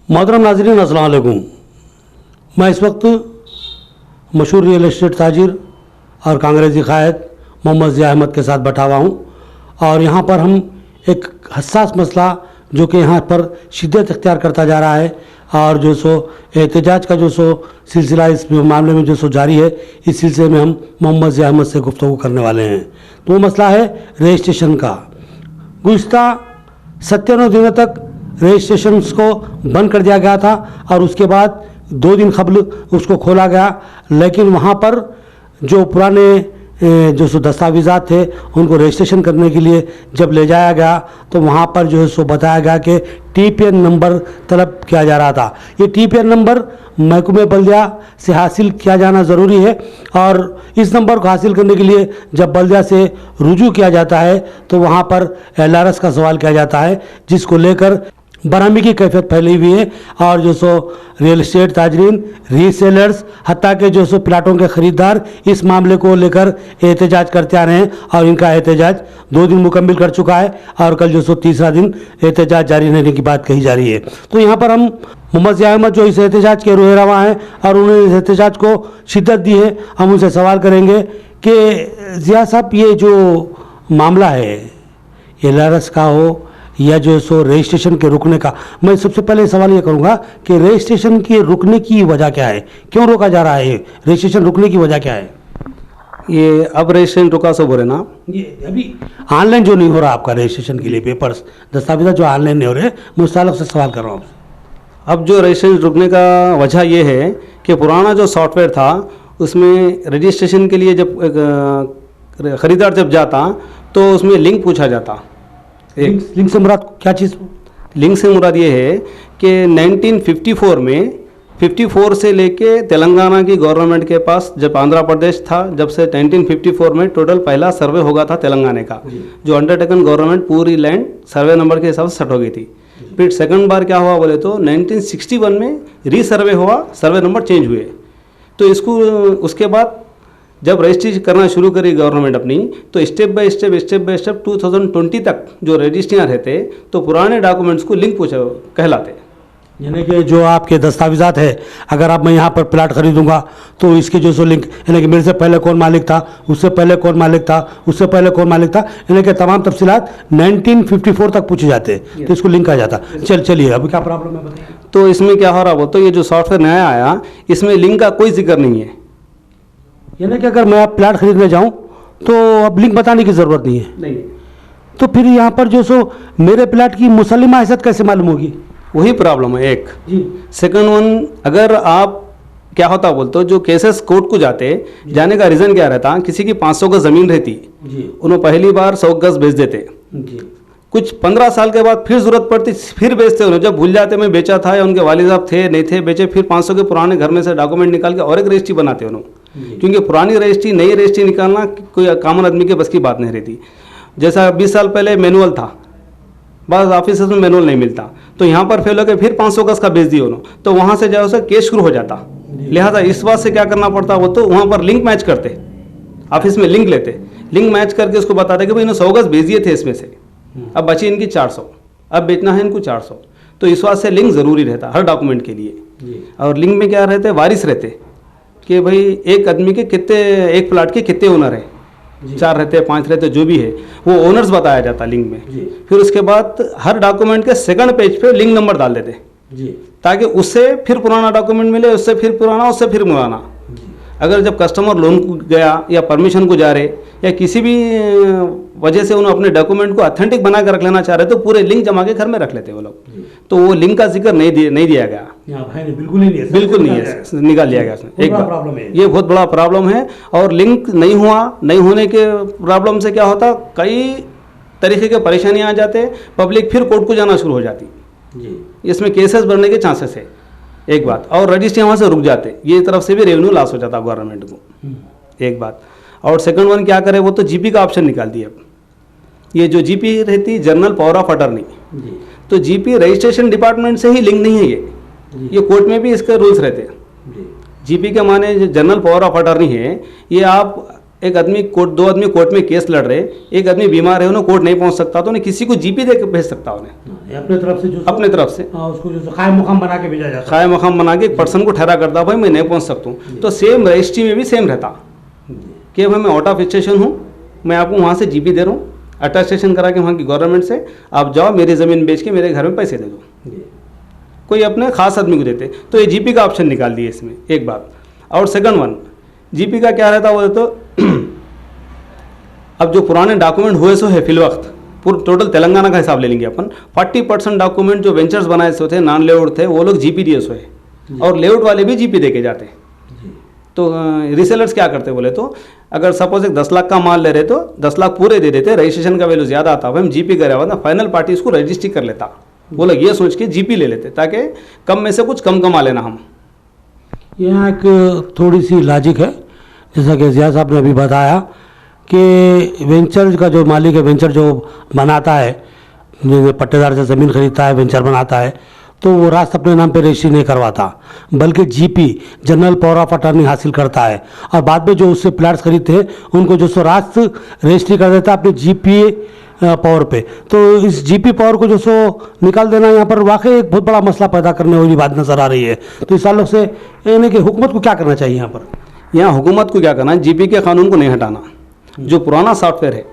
मोहतरम नाज़रीन अस्सलाम वालेकुम। मैं इस वक्त मशहूर रियल एस्टेट ताजिर और कांग्रेसी कायद मोहम्मद ज़िया अहमद के साथ बैठा हुआ हूँ और यहाँ पर हम एक हसास मसला जो कि यहाँ पर शिद्दत इख्तियार करता जा रहा है और जो सो एहतजाज का जो सो सिलसिला इस मामले में जो सो जारी है, इस सिलसिले में हम मोहम्मद ज़िया अहमद से गुफ्तगू करने वाले हैं। तो वो मसला है रजिस्ट्रेशन का। गुज़िश्ता 97 दिनों तक रजिस्ट्रेशन को बंद कर दिया गया था और उसके बाद 2 दिन कबल उसको खोला गया, लेकिन वहाँ पर जो पुराने जो सो दस्तावेज़ात थे उनको रजिस्ट्रेशन करने के लिए जब ले जाया गया तो वहाँ पर जो है सो बताया गया कि TPN नंबर तलब किया जा रहा था। ये TPN नंबर महकमे बल्दिया से हासिल किया जाना ज़रूरी है और इस नंबर को हासिल करने के लिए जब बल्दिया से रुजू किया जाता है तो वहाँ पर LRS का सवाल किया जाता है, जिसको लेकर बरामी की कैफियत फैली हुई है और जो सो रियल एस्टेट ताजरीन, रीसेलर्स, हत्ता के जो सो प्लाटों के ख़रीदार इस मामले को लेकर एहतजाज करते आ रहे हैं और इनका एहतजाज 2 दिन मुकम्मिल कर चुका है और कल जो सो तीसरा दिन एहतजाज जारी रहने की बात कही जा रही है। तो यहाँ पर हम मोहम्मद ज़िया अहमद जो इस एहतजाज के रोए रवा हैं और उन्होंने इस एहतजाज को शिद्दत दी है, हम उनसे सवाल करेंगे कि ज़िया साहब, ये जो मामला है LRS का हो या जो सो रजिस्ट्रेशन के रुकने का, मैं सबसे पहले सवाल ये करूंगा कि रजिस्ट्रेशन के रुकने की वजह क्या है, क्यों रोका जा रहा है? रजिस्ट्रेशन रुकने की वजह क्या है? ये अब रजिस्ट्रेशन रुका सब हो रहे ना, ये अभी ऑनलाइन जो नहीं हो रहा आपका रजिस्ट्रेशन के लिए पेपर्स दस्तावेज़ जो ऑनलाइन नहीं हो रहे, मैं उस ताल्लुक से सवाल कर रहा हूँ आपसे। अब जो रजिस्ट्रेशन रुकने का वजह ये है कि पुराना जो सॉफ्टवेयर था उसमें रजिस्ट्रेशन के लिए जब ख़रीदार जब जाता तो उसमें लिंक पूछा जाता। लिंक से मुराद क्या चीज़? लिंक से मुराद ये है कि 1954 में 54 से लेके तेलंगाना की गवर्नमेंट के पास जब आंध्र प्रदेश था, जब से 1954 में टोटल पहला सर्वे होगा था तेलंगाना का, जो अंडरटेकन गवर्नमेंट पूरी लैंड सर्वे नंबर के हिसाब से सेट हो गई थी। फिर सेकंड बार क्या हुआ बोले तो 1961 में रीसर्वे हुआ, सर्वे नंबर चेंज हुए। तो इसको उसके बाद जब रजिस्ट्री करना शुरू करी गवर्नमेंट अपनी, तो स्टेप बाय स्टेप 2020 तक जो रजिस्ट्रियाँ रहते तो पुराने डॉक्यूमेंट्स को लिंक पूछा कहलाते। यानी कि जो आपके दस्तावेज़ात है, अगर आप मैं यहाँ पर प्लाट खरीदूंगा तो इसके जो सो लिंक, यानी कि मेरे से पहले कौन मालिक था, उससे पहले कौन मालिक था, उससे पहले कौन मालिक था, यानी कि तमाम तफसीलात 1954 तक पूछे जाते, तो इसको लिंक आ जाता। चलिए अभी क्या प्रॉब्लम है बताइए। तो इसमें क्या हो रहा वो, तो ये जो सॉफ्टवेयर नया आया इसमें लिंक का कोई जिक्र नहीं है। यानी कि अगर मैं प्लाट खरीदने जाऊं तो अब लिंक बताने की ज़रूरत नहीं है। नहीं, तो फिर यहाँ पर जो सो मेरे प्लाट की मुसल्लिमा हैसियत कैसे मालूम होगी? वही प्रॉब्लम है एक। जी। सेकंड वन, अगर आप क्या होता बोलते हो, जो केसेस कोर्ट को जाने का रीज़न क्या रहता, किसी की 500 गज ज़मीन रहती, उन्होंने पहली बार 100 गज बेच देते, कुछ 15 साल के बाद फिर ज़रूरत पड़ती फिर बेचते, उन्हें जब भूल जाते मैं बेचा था या उनके वालिद साहब थे नहीं थे, बेचे, फिर 500 के पुराने घर में से डॉक्यूमेंट निकाल के और एक रजिस्ट्री बनाते उन्होंने, क्योंकि पुरानी रजिस्ट्री नई रजिस्ट्री निकालना कोई कॉमन आदमी के बस की बात नहीं रहती। जैसा 20 साल पहले मैनुअल था, बस ऑफिस में मैनुअल नहीं मिलता, तो यहाँ पर फेल हो के फिर 500 गज का बेच दिए उन्होंने, तो वहाँ से जो है केस शुरू हो जाता। लिहाजा इस बात से क्या करना पड़ता, वो तो वहाँ पर लिंक मैच करते, ऑफिस में लिंक लेते, लिंक मैच करके उसको बताते कि भाई इन्होंने 100 गज बेच दिए थे इसमें से, अब बची इनकी 400, अब बेचना है इनको 400। तो इस बात से लिंक ज़रूरी रहता हर डॉक्यूमेंट के लिए। और लिंक में क्या रहते, वारिस रहते कि भाई एक आदमी के कितने, एक प्लाट के कितने ओनर है, 4 रहते 5 रहते, जो भी है वो ओनर्स बताया जाता लिंक में। फिर उसके बाद हर डॉक्यूमेंट के सेकंड पेज पे लिंक नंबर डाल देते ताकि उससे फिर पुराना डॉक्यूमेंट मिले, उससे फिर पुराना, उससे फिर पुराना। अगर जब कस्टमर लोन को गया या परमिशन को जा रहे या किसी भी वजह से उन्होंने अपने डॉक्यूमेंट को ऑथेंटिक बना कर रख लेना चाह रहे तो पूरे लिंक जमा के घर में रख लेते वो लोग, तो वो लिंक का जिक्र नहीं दिया गया, बिल्कुल नहीं है, निकाल लिया गया उसने। एक बार ये बहुत बड़ा प्रॉब्लम है। और लिंक नहीं होने के प्रॉब्लम से क्या होता, कई तरीके के परेशानियाँ आ जाते, पब्लिक फिर कोर्ट को जाना शुरू हो जाती, इसमें केसेस बढ़ने के चांसेस है एक बात, और रजिस्ट्री वहाँ से रुक जाते, ये तरफ से भी रेवेन्यू लॉस हो जाता गवर्नमेंट को एक बात। और सेकंड वन क्या करे, वो तो जीपी का ऑप्शन निकाल दिया। ये जो जीपी रहती जनरल पावर ऑफ अटर्नी, तो जीपी रजिस्ट्रेशन डिपार्टमेंट से ही लिंक नहीं है ये कोर्ट में भी इसके रूल्स रहते हैं। जीपी के माने जो जनरल पावर ऑफ अटर्नी है, ये आप एक आदमी कोर्ट, दो आदमी कोर्ट में केस लड़ रहे, एक आदमी बीमार है, उन्हें कोर्ट नहीं पहुंच सकता तो उन्हें किसी को जीपी दे के भेज सकता उन्हें ये अपने तरफ से जो अपने तरफ से उसको जो कायम मुकाम बना के भेजा जाता है। खाए मकाम बना के एक पर्सन को ठहरा करता, भाई मैं नहीं पहुंच सकता हूँ, तो सेम रजिस्ट्री में भी सेम रहता कि भाई मैं आउट ऑफ स्टेशन हूँ, मैं आपको वहाँ से जीपी दे रहा हूँ, अटेस्टेशन करा के वहाँ की गवर्नमेंट से, आप जाओ मेरी ज़मीन बेच के मेरे घर में पैसे दे दो। कोई अपने खास आदमी को देते, तो ये जीपी का ऑप्शन निकाल दिए इसमें, एक बात। और सेकंड वन, जीपी का क्या रहता वो तो अब जो पुराने डॉक्यूमेंट हुए सो है फिल वक्त, पूरा टोटल तेलंगाना का हिसाब ले लेंगे अपन, 40% डॉक्यूमेंट जो वेंचर्स बनाए सो थे, नॉन लेआउट थे, वो लोग जीपी दिए सो है, और लेआउट वाले भी जीपी दे के जाते। तो रीसेलर्स क्या करते बोले तो, अगर सपोज एक 10 लाख का माल ले रहे तो 10 लाख पूरे दे देते, रजिस्ट्रेशन का वैल्यू ज़्यादा आता, हम जीपी करे हुआ था, फाइनल पार्टी उसको रजिस्ट्री कर लेता, वो लोग ये सोच के जीपी ले लेते ताकि कम में से कुछ कम कमा लेना हम। यहाँ एक थोड़ी सी लॉजिक है, जैसा कि जिया साहब ने अभी बताया कि वेंचर का जो मालिक है, वेंचर जो बनाता है, जो पट्टेदार से ज़मीन खरीदता है, वेंचर बनाता है, तो वो रास्त अपने नाम पे रजिस्ट्री नहीं करवाता, बल्कि GP general power of attorney हासिल करता है, और बाद में जो उससे प्लाट्स खरीदते हैं उनको जो सो रास्त रजिस्ट्री कर देता है अपने जीपी पावर पे। तो इस जीपी पावर को जो सो निकाल देना यहाँ पर वाकई एक बहुत बड़ा मसला पैदा करने वाली बात नज़र आ रही है। तो इस ताल्लुक से यानी कि हुकूमत को क्या करना चाहिए यहाँ पर? यहाँ हुकूमत को क्या करना है, जीपी के कानून को नहीं हटाना, जो पुराना सॉफ्टवेयर है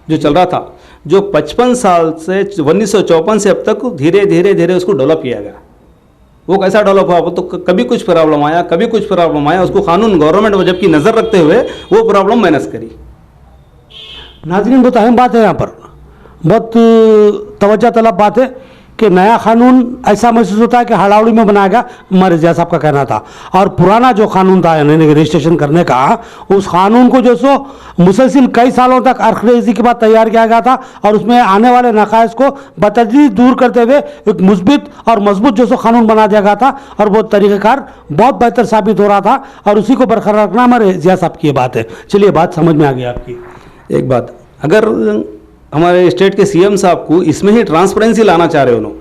जो चल रहा था, जो 55 साल से 1954 से अब तक धीरे धीरे धीरे उसको डेवलप किया गया, वो कैसा डेवलप हुआ, तो कभी कुछ प्रॉब्लम आया, कभी कुछ प्रॉब्लम आया, उसको कानून गवर्नमेंट जब की नज़र रखते हुए वो प्रॉब्लम मैनेज करी। नाज़रीन, बहुत अहम बात है यहाँ पर, बहुत तवज्जो तलब बात है कि नया कानून ऐसा महसूस होता है कि हड़ावड़ी में बनाया गया, हमारे जिया साहब का कहना था, और पुराना जो कानून था यानी कि रजिस्ट्रेशन करने का, उस कानून को जो सो मुसलसिल कई सालों तक अर्खरेजी के बाद तैयार किया गया था, और उसमें आने वाले नकाइस को बतदरीज दूर करते हुए एक मुस्बित और मजबूत जो सो कानून बना दिया गया था, और वो तरीक़ेकार बहुत बेहतर साबित हो रहा था, और उसी को बरकरार रखना हमारे जिया साहब की ये बात है। चलिए, बात समझ में आ गई आपकी। एक बात, अगर हमारे स्टेट के सीएम साहब को इसमें ही ट्रांसपेरेंसी लाना चाह रहे हो उन्होंने,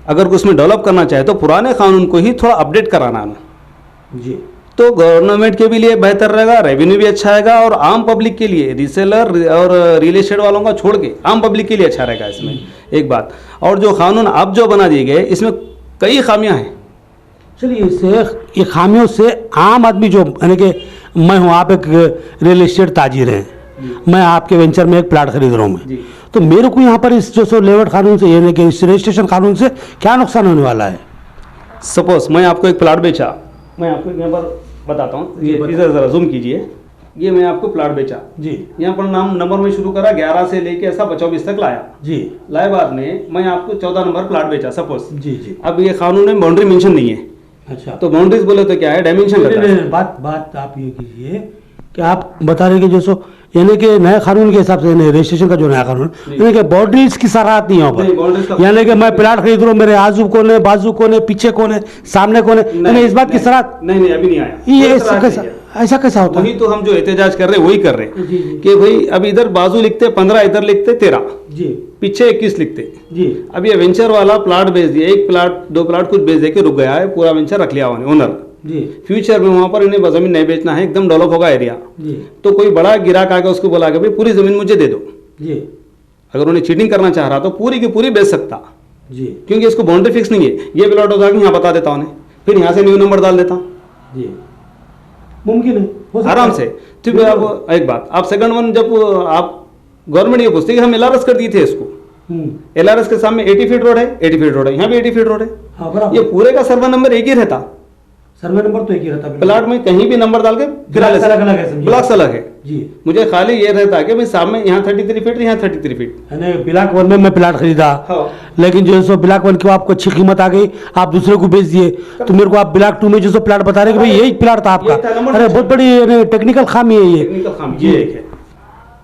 अगर उसमें डेवलप करना चाहे तो पुराने कानून को ही थोड़ा अपडेट कराना है जी, तो गवर्नमेंट के भी लिए बेहतर रहेगा, रेवेन्यू भी अच्छा आएगा, और आम पब्लिक के लिए, रीसेलर और रियल एस्टेट वालों का छोड़ के आम पब्लिक के लिए अच्छा रहेगा इसमें, एक बात। और जो कानून अब जो बना दिए गए इसमें कई खामियां हैं। चलिए, इससे ये खामियों से आम आदमी जो यानी कि मैं हूँ, आप एक रियल एस्टेट ताजिर हैं, मैं आपके वेंचर में एक प्लाट खरीद रहा हूँ मैं, तो मेरे को यहाँ पर इस जो सो लेआउट कानून से यानी कि इस रजिस्ट्रेशन कानून से क्या नुकसान होने वाला है? सपोज मैं आपको एक प्लाट बेचा, मैं आपको यहाँ पर बताता हूँ, ये इधर ज़रा जूम कीजिए, ये मैं आपको प्लाट बेचा जी, यहाँ पर नंबर में शुरू करा 11 से लेके ऐसा 24 तक लाया जी, लाए बाद में मैं आपको 14 नंबर प्लाट बेचा सपोज जी, जी। अब ये कानून में बाउंड्री मेंशन नहीं है, अच्छा, तो बाउंड्रीज बोले तो क्या है, डायमेंशन रहता है। बात आप ये कीजिए कि आप बता रहे कि जो सो यानी कि नए कानून के हिसाब से रजिस्ट्रेशन का जो नया कानून यानी कि बाउंड्रीज की सराहत नहीं है वहाँ पर, यानी कि मैं प्लाट खरीद रहा हूँ, मेरे आजू कौन है, बाजू कौन है, पीछे कौन है, सामने कौन है, यानी इस बात की सराहत नहीं अभी नहीं आया। ये ऐसा कैसा होता है? वही तो हम जो एहतजाज कर रहे हैं वही कर रहे हैं जी, जी। कि भाई अब इधर बाजू लिखते 15, इधर लिखते 13, जी, पीछे 21 लिखते जी, अब ये वेंचर वाला प्लाट बेच दिया, एक प्लाट 2 प्लाट कुछ बेच दे के रुक गया है, पूरा वेंचर रख लिया ओनर जी, फ्यूचर में वहाँ पर इन्हें ज़मीन नहीं बेचना है, एकदम डेवलप होगा एरिया, जी, तो कोई बड़ा गिराक आके उसको बोला कि भाई पूरी ज़मीन मुझे दे दो, जी, अगर उन्हें चीटिंग करना चाह रहा तो पूरी की पूरी बेच सकता, जी, क्योंकि इसको बाउंड्री फिक्स नहीं है, ये प्लॉट होता कि यहाँ बता देता उन्हें, फिर यहाँ से न्यू नंबर डाल देता जी, मुमकिन है, हो सकता आराम है। से। तो आप एक बात, आप सेकंड वन जब आप गवर्नमेंट ये पूछती है कि हम LRS कर दिए थे इसको, LRS के सामने 80 फीट रोड है, 80 फीट रोड है, यहाँ भी 80 फीट रोड है, हाँ, बराबर। ये पूरे का सर्वे नंबर एक ही रहता, सर्वे नंबर तो एक ही रहता है, प्लाट में कहीं भी नंबर डाल के ब्लॉक्स अलग-अलग है, समझिए। ब्लॉक्स अलग है जी, मुझे खाली ये रहता है कि भाई सामने यहाँ 33 फीट, यहाँ 33 फीट। यानी ब्लॉक 1 में मैं प्लाट खरीदा, हाँ। लेकिन जो है सो ब्लॉक 1 की आपको अच्छी कीमत आ गई, आप दूसरे को बेच दिए, तो मेरे को आप ब्लॉक 2 में जो सो प्लाट बता रहे कि भाई यही प्लाट था आपका, यही था, नंबर अरे बहुत बड़ी टेक्निकल खामी है ये। टेक्निकल खामी ये एक है।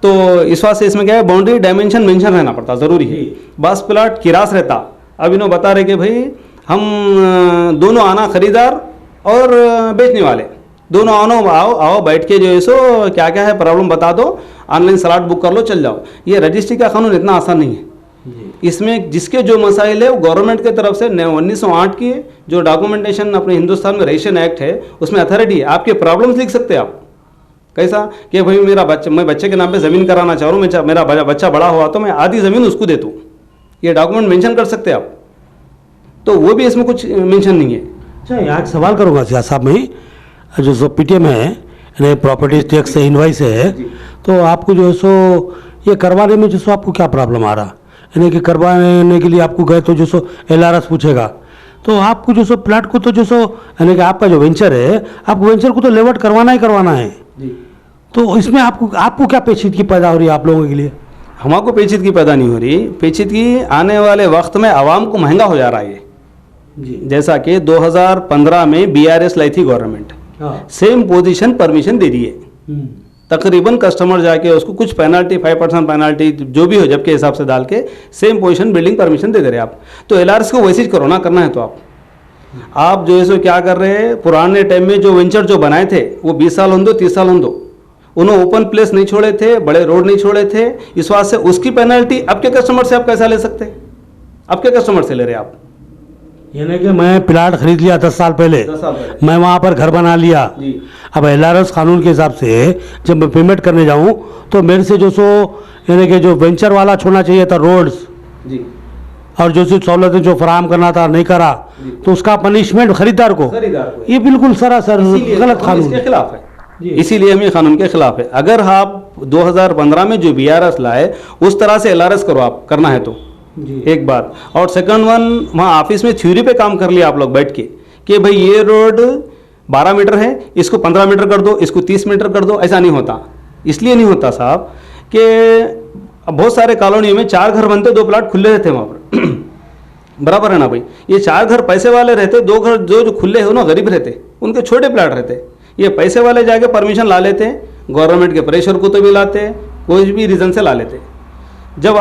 तो इस बात से इसमें क्या है, बाउंड्री डायमेंशन मेंशन रहना पड़ता, जरूरी है। बस प्लाट किरास रहता, अब इन्हों बता रहे कि भाई हम दोनों आना, खरीदार और बेचने वाले दोनों आओ बैठ के जो है सो क्या क्या है प्रॉब्लम बता दो, ऑनलाइन स्लॉट बुक कर लो, चल जाओ। ये रजिस्ट्री का कानून इतना आसान नहीं है, इसमें जिसके जो मसाइल है वो गवर्नमेंट की तरफ से 1908 की जो डॉक्यूमेंटेशन अपने हिंदुस्तान में रजिस्ट्रेशन एक्ट है उसमें अथॉरिटी है, आपके प्रॉब्लम्स लिख सकते हैं आप, कैसा कि भाई मैं बच्चे के नाम पे ज़मीन कराना चाह रहा हूँ, मेरा बच्चा बड़ा हुआ तो मैं आधी ज़मीन उसको दे दूँ, ये डॉक्यूमेंट मेंशन कर सकते हैं आप। तो वो भी इसमें कुछ मेंशन नहीं है। अच्छा, यहाँ एक सवाल करूँगा सियाज साहब में, जो सो पीटीएम है यानी प्रॉपर्टी टैक्स से इनवाइस है, तो आपको जो है सो ये करवाने में जो सो आपको क्या प्रॉब्लम आ रहा, यानी कि करवाने के लिए आपको गए तो जो सो एलआरएस पूछेगा, तो आपको जो सो प्लाट को तो जो सो यानी कि आपका जो वेंचर है, आपको वेंचर को तो लेवट करवाना ही करवाना है जी। तो इसमें आपको क्या पेचीदगी पैदा हो रही है आप लोगों के लिए? हमारे को पेचीदगी पैदा नहीं हो रही, पेचीदगी आने वाले वक्त में आवाम को महंगा हो जा रहा है ये जी। जैसा कि 2015 में बीआरएस लाई थी गवर्नमेंट, सेम पोजीशन परमिशन दे दी है। तकरीबन कस्टमर जाके उसको कुछ पेनल्टी 5% पेनल्टी जो भी हो जबकि हिसाब से डाल के सेम पोजीशन बिल्डिंग परमिशन दे रहे आप। तो एलआरएस को वैसे ही करो ना, करना है तो आप जो है सो क्या कर रहे हैं, पुराने टाइम में जो वेंचर जो बनाए थे वो 20 साल हों दो 30 साल हों दो, उन्होंने ओपन प्लेस नहीं छोड़े थे, बड़े रोड नहीं छोड़े थे, इस बात से उसकी पेनल्टी आपके कस्टमर से आप कैसा ले सकते? आपके कस्टमर से ले रहे आप। यानी कि मैं प्लाट खरीद लिया 10 साल पहले, 10 साल पहले मैं वहाँ पर घर बना लिया, अब एलआरएस कानून के हिसाब से जब मैं पेमेंट करने जाऊँ तो मेरे से जो सो यानी कि जो वेंचर वाला छोड़ना चाहिए था रोड्स जी, और जो सी सहूलतें जो फराहम करना था नहीं करा, तो उसका पनिशमेंट खरीदार को, ये बिल्कुल सरासर गलत कानून के खिलाफ है। इसीलिए हम ये कानून के खिलाफ है। अगर आप 2015 में जो बीआरएस लाए उस तरह से एलआरएस करो आप, करना है तो एक बात। और सेकंड वन, वहाँ ऑफिस में थ्योरी पे काम कर लिया आप लोग बैठ के कि भाई ये रोड 12 मीटर है, इसको 15 मीटर कर दो, इसको 30 मीटर कर दो। ऐसा नहीं होता, इसलिए नहीं होता साहब कि बहुत सारे कॉलोनियों में 4 घर बनते, 2 प्लाट खुले रहते वहाँ पर बराबर है ना भाई। ये 4 घर पैसे वाले रहते, 2 घर जो खुले हैं ना गरीब रहते, उनके छोटे प्लाट रहते। ये पैसे वाले जाके परमिशन ला लेते, गवर्नमेंट के प्रेशर को तो भी लाते, कोई भी रीज़न से ला लेते। जब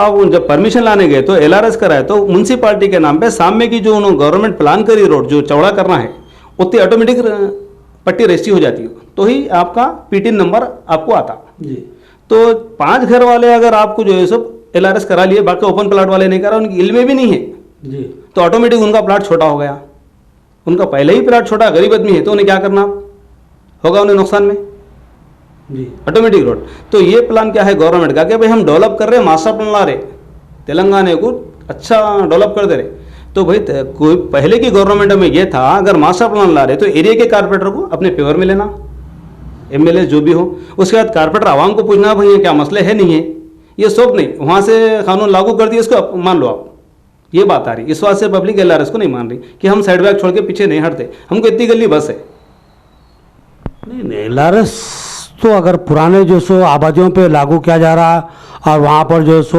परमिशन लाने गए तो एलआरएस कराए तो म्यूनसिपालिटी के नाम पे सामने की जो उन्होंने गवर्नमेंट प्लान करी रोड जो चौड़ा करना है उतनी ऑटोमेटिक पट्टी रजिस्ट्री हो जाती है, तो ही आपका पीटीन नंबर आपको आता जी। तो 5 घर वाले अगर आपको जो है सब एलआरएस करा लिए, बाकी ओपन प्लाट वाले नहीं करा, उनकी इल्म भी नहीं है जी, तो ऑटोमेटिक उनका प्लाट छोटा हो गया। उनका पहले ही प्लाट छोटा, गरीब आदमी है तो उन्हें क्या करना होगा, उन्हें नुकसान में जी ऑटोमेटिक रोड। तो ये प्लान क्या है गवर्नमेंट का कि भाई हम डेवलप कर रहे हैं, मास्टर प्लान ला रहे, तेलंगाना को अच्छा डेवलप कर दे रहे। तो भाई कोई पहले की गवर्नमेंट में ये था, अगर मास्टर प्लान ला रहे तो एरिया के कारपोरेटर को अपने फेवर में लेना, एमएलए जो भी हो, उसके बाद कारपोरेटर आवाम को पूछना भाई ये क्या मसले है नहीं है, ये सब नहीं, वहाँ से कानून लागू कर दिए, इसको मान लो आप। ये बात आ रही, इस बात से पब्लिक एलआरएस को नहीं मान रही कि हम साइड बैग छोड़ के पीछे नहीं हटते, हमको इतनी गली बस है। नहीं, एलआरएस तो अगर पुराने जो सो आबादियों पे लागू किया जा रहा और वहाँ पर जो सो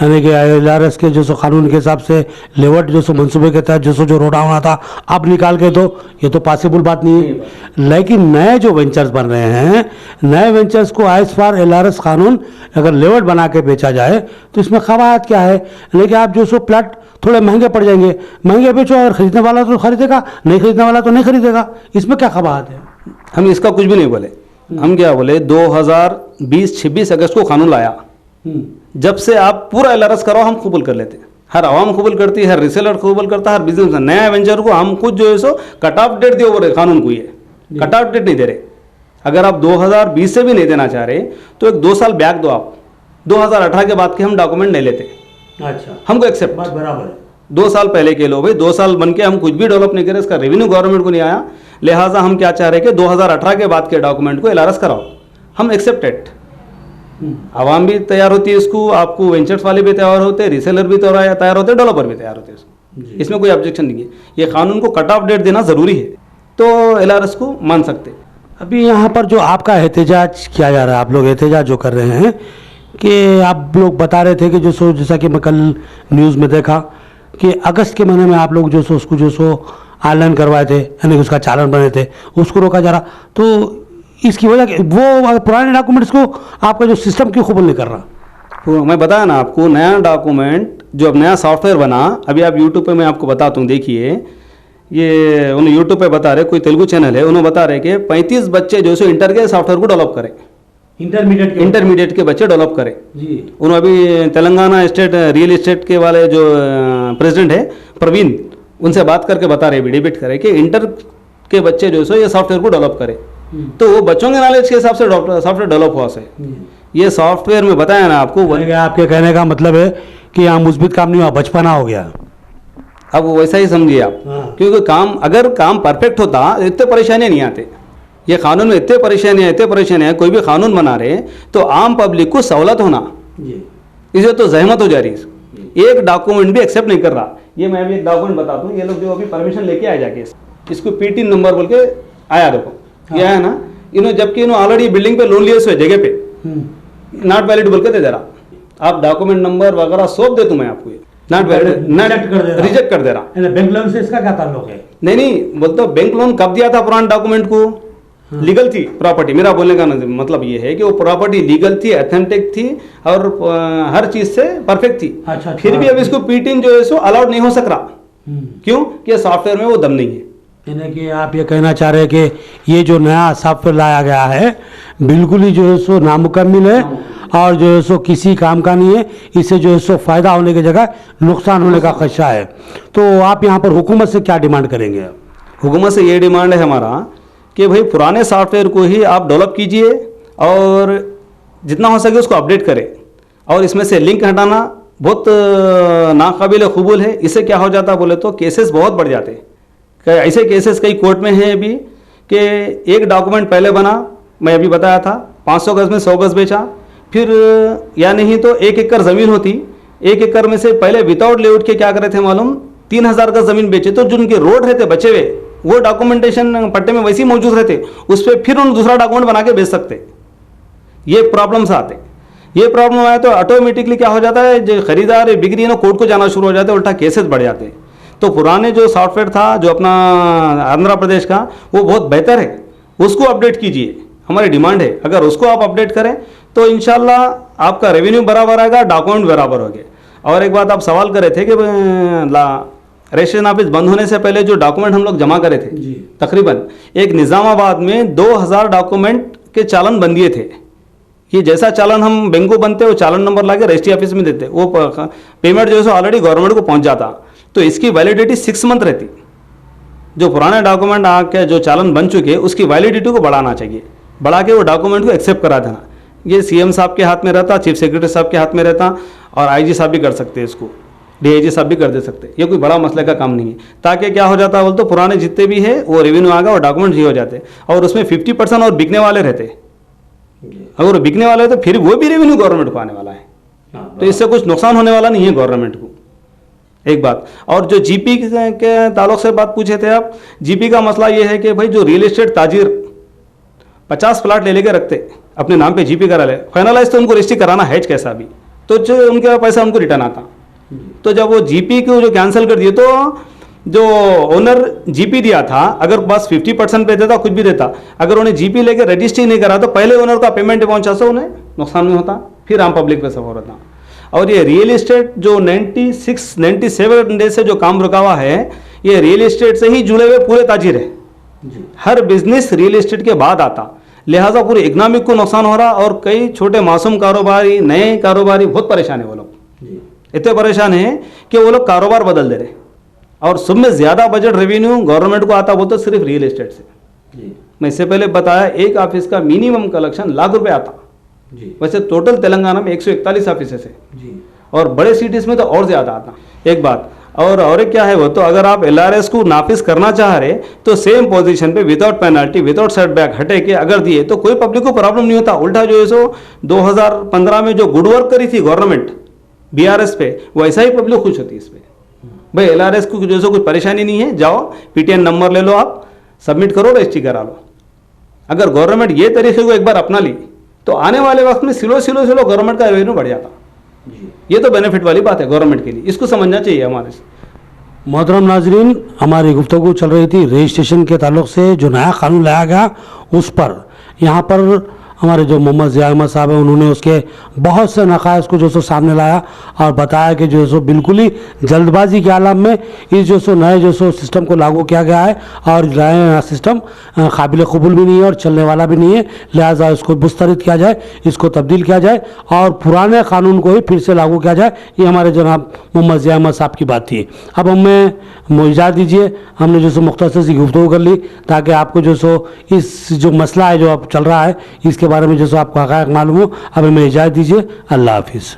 यानी कि एलआरएस के जो सो कानून के हिसाब से लेवट जो सो मनसूबे के तहत जो रोड होना था अब निकाल के, तो ये तो पॉसिबल बात नहीं है। लेकिन नए जो वेंचर्स बन रहे हैं, नए वेंचर्स को एज फार एलआरएस कानून अगर लेवट बना के बेचा जाए तो इसमें खवात क्या है, लेकिन आप जो सो प्लाट थोड़े महंगे पड़ जाएंगे, महंगे बेचो, अगर खरीदने वाला तो खरीदेगा, नहीं खरीदने वाला तो नहीं खरीदेगा, इसमें क्या खवात है? हम इसका कुछ भी नहीं बोले, हम क्या बोले 2020-26 अगस्त को कानून लाया, जब से आप पूरा एलआरएस कराओ हम कबूल कर लेते हैं, हर आवाम कबूल करती है, हर रिसेलर कबूल करता है, हर बिजनेस नया वेंचर को हम खुद जो है सो कट ऑफ डेट दिए बोले कानून को, ये कट ऑफ डेट नहीं दे रहे। अगर आप 2020 से भी नहीं देना चाह रहे तो एक 2 साल बैक दो आप, 2018 के बाद के हम डॉक्यूमेंट नहीं लेते। अच्छा, हमको एक्सेप्ट बराबर है, 2 साल पहले के लो भाई, 2 साल बन के हम कुछ भी डेवलप नहीं करे, इसका रेवेन्यू गवर्नमेंट को नहीं आया, लिहाजा हम क्या चाह रहे हैं कि 2018 के बाद के डॉक्यूमेंट को एलआरएस कराओ, हम एक्सेप्टेड। आवाम भी तैयार होती है इसको, आपको वेंचर्स वाले भी तैयार होते हैं, रिसेलर भी तैयार होते हैं, डेवलपर भी तैयार होते हैं, इसमें कोई ऑब्जेक्शन नहीं है। ये कानून को कट ऑफ डेट देना ज़रूरी है तो एलआरएस को मान सकते। अभी यहाँ पर जो आपका एहतजाज किया जा रहा है, आप लोग एहतजाज जो कर रहे हैं कि आप लोग बता रहे थे कि जो सो जैसा कि मैं कल न्यूज़ में देखा कि अगस्त के महीने में आप लोग जो सो उसको जो सो ऑनलाइन करवाए थे, यानी उसका चालान बने थे, उसको रोका जा रहा, तो इसकी वजह वो पुराने डॉक्यूमेंट्स को आपका जो सिस्टम क्यों कबूल नहीं कर रहा? मैं बताया ना आपको, नया डॉक्यूमेंट जो अब नया सॉफ्टवेयर बना, अभी आप यूट्यूब पे मैं आपको बताता हूँ, देखिए ये उन्हें यूट्यूब पे बता रहे, कोई तेलुगु चैनल है, उन्होंने बता रहे कि 35 बच्चे जो सो इंटर के सॉफ्टवेयर को डेवलप करें, इंटरमीडिएट के बच्चे डेवलप करें जी। उन्होंने अभी तेलंगाना स्टेट रियल एस्टेट के वाले जो प्रेसिडेंट है प्रवीण, उनसे बात करके बता रहे, डिबेट करें कि इंटर के बच्चे जो सो ये सॉफ्टवेयर को डेवलप करें, तो वो बच्चों के नॉलेज के हिसाब से सॉफ्टवेयर डेवलप हुआ है। ये सॉफ्टवेयर में बताया ना आपको, आपके कहने का मतलब है कि यहाँ मुस्बित काम नहीं हुआ, बचपना हो गया। अब वैसा ही समझिए आप। क्योंकि अगर काम परफेक्ट होता तो इतने परेशानियाँ नहीं आते। ये कानून में इतने परेशानियाँ, कोई भी कानून बना रहे तो आम पब्लिक को सहूलत होना, इसे तो जहमत हो जा रही है। एक डॉक्यूमेंट भी एक्सेप्ट नहीं कर रहा। ये मैं भी एक डॉक्यूमेंट बताता हूँ, ये लोग जो अभी परमिशन लेके आए जाके इसको PT नंबर बोल के आया, देखो ये है ना, इन्होंने जबकि इन्होंने ऑलरेडी बिल्डिंग पे लोन लिया हुए जगह पे, नॉट वैलिड बोल के दे दे रहा। आप डॉक्यूमेंट नंबर वगैरह सौंप दे, तुम्हें आपको ये नॉट वैलिड, रिजेक्ट कर दे रहा। बैंक लोन से इसका क्या ताल्लुक है? नहीं बोलते, बैंक लोन कब दिया था पुराने डॉक्यूमेंट को? लीगल थी प्रॉपर्टी। मेरा बोलने का मतलब ये है कि वो प्रॉपर्टी लीगल थी, ऑथेंटिक थी और हर चीज से परफेक्ट थी। अच्छा, फिर भी अब इसको PT जो है सो अलाउड नहीं हो सक रहा। क्यों? कि सॉफ्टवेयर में वो दम नहीं है। यानी कि आप ये कहना चाह रहे हैं कि ये जो नया सॉफ्टवेयर लाया गया है बिल्कुल ही जो है सो नामुकम्मिल है और जो है सो किसी काम का नहीं है। इससे जो है सो फायदा होने की जगह नुकसान होने का खदशा है। तो आप यहाँ पर हुकूमत से क्या डिमांड करेंगे? हुकूमत से ये डिमांड है हमारा कि भाई पुराने सॉफ्टवेयर को ही आप डेवलप कीजिए और जितना हो सके उसको अपडेट करें, और इसमें से लिंक हटाना बहुत नाकाबिल कबूल है। इससे क्या हो जाता बोले तो केसेस बहुत बढ़ जाते हैं। ऐसे केसेस कई कोर्ट में हैं अभी कि एक डॉक्यूमेंट पहले बना, मैं अभी बताया था 500 गज में 100 गज बेचा, फिर या नहीं तो 1 एकड़ ज़मीन होती, 1 एकड़ में से पहले विदाउट लेआउट के क्या करे थे मालूम, 3000 गज ज़मीन बेचे, तो जो उनके रोड रहते बचे हुए वो डॉक्यूमेंटेशन पट्टे में वैसे ही मौजूद रहते, उस पर फिर उन दूसरा डॉक्यूमेंट बना के बेच सकते। ये प्रॉब्लम्स आते। ये प्रॉब्लम आया तो ऑटोमेटिकली क्या हो जाता है, जो खरीदार बिक्री है ना कोर्ट को जाना शुरू हो जाते, उल्टा केसेस बढ़ जाते हैं। तो पुराने जो सॉफ्टवेयर था जो अपना आंध्र प्रदेश का, वो बहुत बेहतर है, उसको अपडेट कीजिए। हमारी डिमांड है, अगर उसको आप अपडेट करें तो इंशाल्लाह आपका रेवेन्यू बराबर आएगा, डॉक्यूमेंट बराबर होंगे। और एक बात आप सवाल करे थे कि रजिस्ट्रेशन ऑफिस बंद होने से पहले जो डॉक्यूमेंट हम लोग जमा करे थे, तकरीबन एक निज़ामाबाद में 2000 डॉक्यूमेंट के चालान बन दिए थे। कि जैसा चालान हम बैंक को बनते वो चालान नंबर ला के रजिस्ट्री ऑफिस में देते, वो पेमेंट जो है ऑलरेडी गवर्नमेंट को पहुंच जाता। तो इसकी वैलिडिटी 6 मंथ रहती। जो पुराने डॉक्यूमेंट आके जो चालान बन चुके उसकी वैलिडिटी को बढ़ाना चाहिए, बढ़ा के वो डॉक्यूमेंट को एक्सेप्ट करा देना। ये CM साहब के हाथ में रहता, चीफ सेक्रेटरी साहब के हाथ में रहता, और IG साहब भी कर सकते हैं इसको, DIG साहब भी कर दे सकते। ये कोई बड़ा मसले का काम नहीं है। ताकि क्या हो जाता बोल तो पुराने जितने भी है वो रेवेन्यू आएगा और डॉक्यूमेंट ही हो जाते, और उसमें 50% और बिकने वाले रहते। अगर बिकने वाले तो फिर वो भी रेवेन्यू गवर्नमेंट को आने वाला है। तो इससे कुछ नुकसान होने वाला नहीं है गवर्नमेंट को। एक बात। और जो GP के ताल्लुक से बात पूछे थे आप, GP का मसला ये है कि भाई जो रियल एस्टेट ताजिर 50 प्लाट ले लेके रखते अपने नाम पे, GP करा ले, फाइनलाइज तो उनको रजिस्ट्री कराना है कैसा भी, तो जो उनके पैसा उनको रिटर्न आता। तो जब वो GP को जो कैंसिल कर दिए, तो जो ओनर GP दिया था अगर बस 50% पे देता, कुछ भी देता, अगर उन्हें GP लेके रजिस्ट्री नहीं करा तो पहले ओनर का पेमेंट पहुंचा से उन्हें नुकसान नहीं होता, फिर आम पब्लिक पे सफर होता। और ये रियल एस्टेट जो 96-97 डेज से जो काम रुका हुआ है, ये रियल एस्टेट से ही जुड़े हुए पूरे ताजिर है। हर बिजनेस रियल एस्टेट के बाद आता, लिहाजा पूरी इकनॉमिक को नुकसान हो रहा। और कई छोटे मासूम कारोबारी, नए कारोबारी बहुत परेशान है। वो लोग इतने परेशान हैं कि वो लोग कारोबार बदल दे रहे, और सब में ज़्यादा बजट रेवेन्यू गवर्नमेंट को आता बोलते सिर्फ रियल एस्टेट से। मैं इससे पहले बताया एक ऑफिस का मिनिमम कलेक्शन लाख रुपए आता। वैसे टोटल तेलंगाना में 141 ऑफिस है, और बड़े सिटीज़ में तो और ज़्यादा आता। एक बात और एक क्या है वो, तो अगर आप LRS को नाफिज करना चाह रहे तो सेम पोजीशन पे विदाउट पेनल्टी, विदाउट सेटबैक हटे के अगर दिए तो कोई पब्लिक को प्रॉब्लम नहीं होता। उल्टा जो है सो 2015 में जो गुड वर्क करी थी गवर्नमेंट BRS पे, वैसा ही पब्लिक खुश होती है इस पर। भाई LRS को जो है कोई परेशानी नहीं है, जाओ PTN नंबर ले लो, आप सबमिट करो, रजिस्ट्री करा लो। अगर गवर्नमेंट ये तरीके को एक बार अपना ली तो आने वाले वक्त में सिलो गवर्नमेंट का रेवेन्यू बढ़ जाता। ये तो बेनिफिट वाली बात है गवर्नमेंट के लिए, इसको समझना चाहिए हमारे से। मोहतरम नाजरीन, हमारी गुफ्तगू चल रही थी रजिस्ट्रेशन के ताल्लुक से जो नया कानून लाया गया उस पर। यहाँ पर हमारे जो मोहम्मद ज़िया अहमद साहब हैं उन्होंने उसके बहुत से नकाइस को जो सो सामने लाया और बताया कि जो सो बिल्कुल ही जल्दबाजी के आलम में इस जो सो नए जो सो सिस्टम को लागू किया गया है और नया सिस्टम काबिल कबूल भी नहीं है और चलने वाला भी नहीं है, लिहाजा इसको मुस्तरद किया जाए, इसको तब्दील किया जाए और पुराने कानून को ही फिर से लागू किया जाए। ये हमारे जनाब मोहम्मद ज़िया अहमद साहब की बात थी। अब हमें इजाज़त दीजिए, हमने जो सो मुख्तसर सी गुफ्तगू कर ली ताकि आपको जो सो इस जो मसला है जो अब चल रहा है इसके बारे में जो सो आपको हक़ाइक़ मालूम हो। अब हमें इजाज़त दीजिए, अल्लाह हाफिज़।